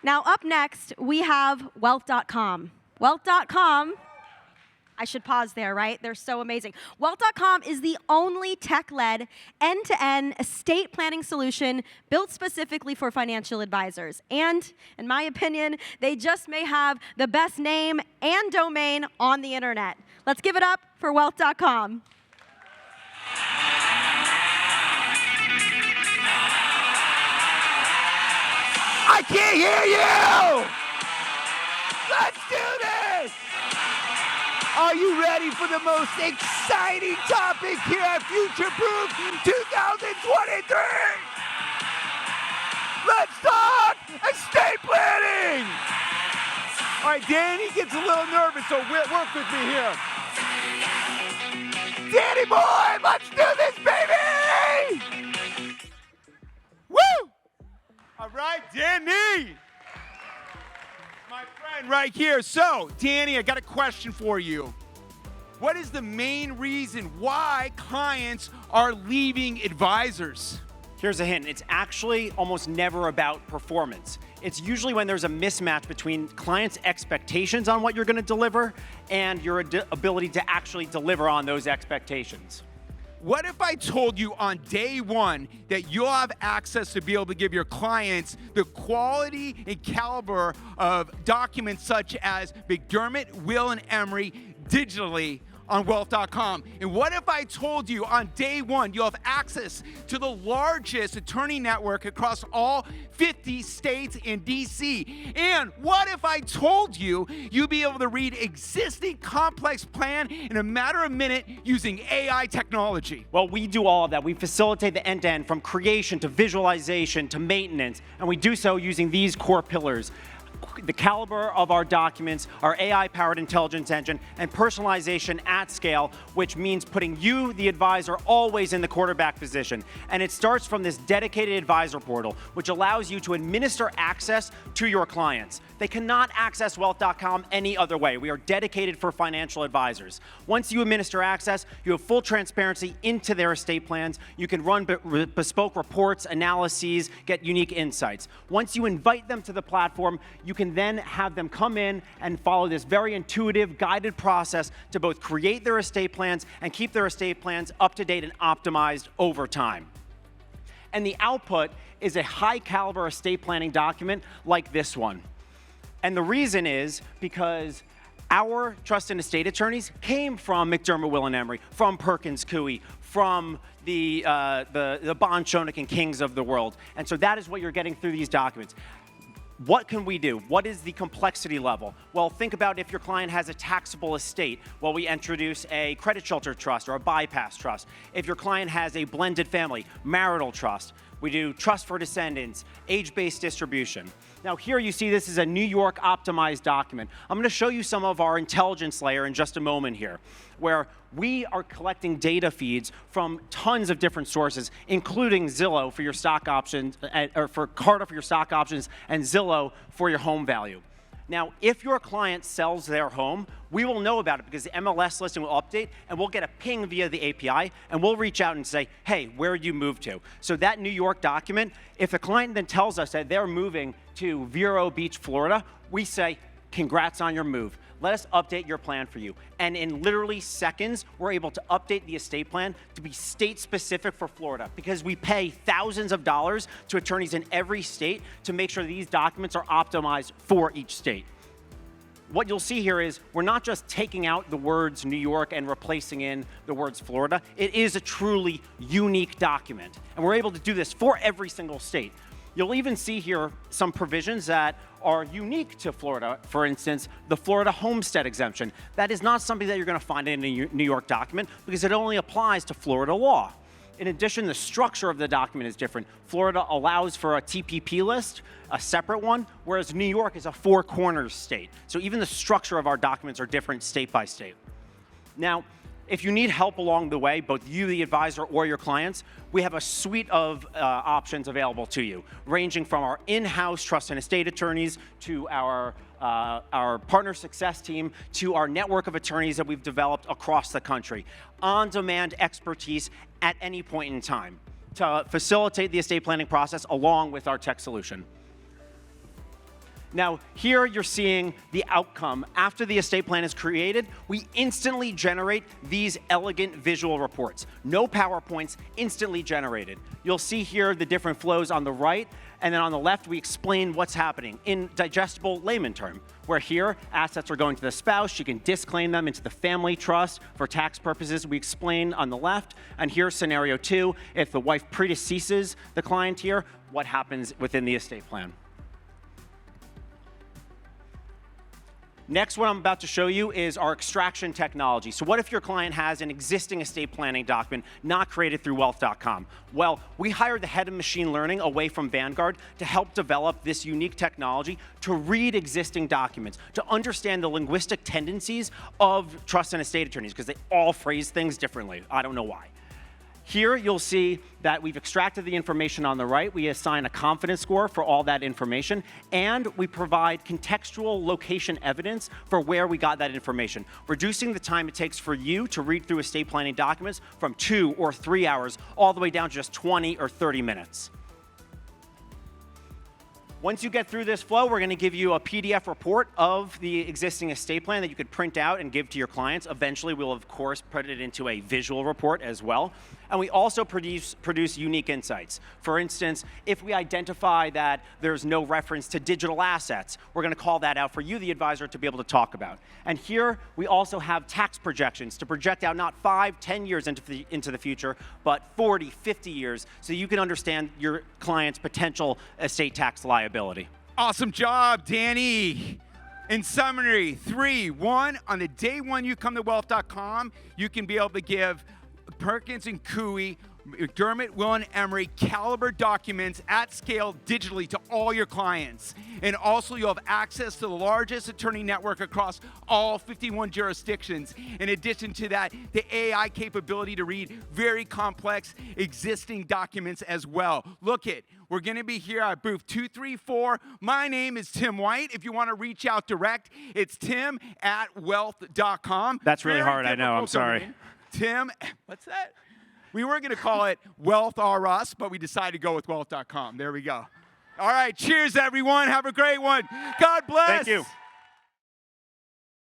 Now, up next, we have wealth.com. Wealth.com, I should pause there, right? They're so amazing. Wealth.com is the only tech-led, end-to-end estate planning solution built specifically for financial advisors. And, in my opinion, they just may have the best name and domain on the internet. Let's give it up for wealth.com. I can't hear you! Let's do this! Are you ready for the most exciting topic here at Future Proof 2023? Let's talk estate planning! All right, Danny gets a little nervous, so work with me here. Danny boy, let's do this, baby! Woo! All right, Danny! My friend right here. So, Danny, I got a question for you. What is the main reason why clients are leaving advisors? Here's a hint. It's actually almost never about performance. It's usually when there's a mismatch between clients' expectations on what you're going to deliver and your ability to actually deliver on those expectations. What if I told you on day one that you'll have access to be able to give your clients the quality and caliber of documents such as McDermott, Will, and Emery digitally on wealth.com? And what if I told you on day one you'll have access to the largest attorney network across all 50 states and DC? And what if I told you you'd be able to read existing complex plan in a matter of minutes using AI technology? Well, we do all of that. We facilitate the end-to-end from creation to visualization to maintenance, and we do so using these core pillars: the caliber of our documents, our AI-powered intelligence engine, and personalization at scale, which means putting you, the advisor, always in the quarterback position. And it starts from this dedicated advisor portal, which allows you to administer access to your clients. They cannot access wealth.com any other way. We are dedicated for financial advisors. Once you administer access, you have full transparency into their estate plans. You can run bespoke reports, analyses, get unique insights. Once you invite them to the platform, you can then have them come in and follow this very intuitive, guided process to both create their estate plans and keep their estate plans up to date and optimized over time. And the output is a high caliber estate planning document like this one. And the reason is because our trust and estate attorneys came from McDermott, Will, and Emery, from Perkins Coie, from the Bond, Schoenig, and Kings of the world. And so that is what you're getting through these documents. What can we do? What is the complexity level? Well, think about if your client has a taxable estate. Well, we introduce a credit shelter trust or a bypass trust. If your client has a blended family, marital trust. We do trust for descendants, age-based distribution. Now here you see this is a New York optimized document. I'm going to show you some of our intelligence layer in just a moment here, where we are collecting data feeds from tons of different sources, including Zillow for your stock options, or for Carta for your stock options, and Zillow for your home value. Now, if your client sells their home, we will know about it because the MLS listing will update and we'll get a ping via the API and we'll reach out and say, hey, where did you move to? So that New York document, if the client then tells us that they're moving to Vero Beach, Florida, we say, congrats on your move. Let us update your plan for you. And in literally seconds, we're able to update the estate plan to be state specific for Florida because we pay thousands of dollars to attorneys in every state to make sure these documents are optimized for each state. What you'll see here is we're not just taking out the words New York and replacing in the words Florida. It is a truly unique document. And we're able to do this for every single state. You'll even see here some provisions that are unique to Florida. For instance, the Florida homestead exemption. That is not something that you're going to find in a New York document because it only applies to Florida law. In addition, the structure of the document is different. Florida allows for a TPP list, a separate one, whereas New York is a four corners state. So even the structure of our documents are different state by state. Now, if you need help along the way, both you, the advisor, or your clients, we have a suite of options available to you, ranging from our in-house trust and estate attorneys to our partner success team to our network of attorneys that we've developed across the country. On-demand expertise at any point in time to facilitate the estate planning process along with our tech solution. Now, here you're seeing the outcome. After the estate plan is created, we instantly generate these elegant visual reports. No PowerPoints, instantly generated. You'll see here the different flows on the right, and then on the left, we explain what's happening in digestible layman term, where here, assets are going to the spouse. She can disclaim them into the family trust for tax purposes. We explain on the left, and here's scenario 2. If the wife predeceases the client here, what happens within the estate plan? Next, what I'm about to show you is our extraction technology. So what if your client has an existing estate planning document not created through wealth.com? Well, we hired the head of machine learning away from Vanguard to help develop this unique technology to read existing documents, to understand the linguistic tendencies of trust and estate attorneys, because they all phrase things differently. I don't know why. Here, you'll see that we've extracted the information on the right. We assign a confidence score for all that information, and we provide contextual location evidence for where we got that information, reducing the time it takes for you to read through estate planning documents from 2 or 3 hours all the way down to just 20 or 30 minutes. Once you get through this flow, we're going to give you a PDF report of the existing estate plan that you could print out and give to your clients. Eventually, we'll, of course, put it into a visual report as well. And we also produce unique insights. For instance, if we identify that there's no reference to digital assets, we're going to call that out for you, the advisor, to be able to talk about. And here, we also have tax projections to project out not 5, 10 years into the future, but 40, 50 years, so you can understand your client's potential estate tax liability. Awesome job, Danny. In summary, 3, 1, on the day one you come to wealth.com, you can be able to give Perkins and Coie, McDermott, Will and Emery caliber documents at scale digitally to all your clients. And also you'll have access to the largest attorney network across all 51 jurisdictions. In addition to that, the AI capability to read very complex existing documents as well. Look it, we're gonna be here at booth 234. My name is Tim White. If you wanna reach out direct, it's tim@wealth.com. That's really hard, I know, I'm sorry. Tim, what's that? We were going to call it Wealth R Us, but we decided to go with wealth.com. There we go. All right, cheers, everyone. Have a great one. God bless. Thank you.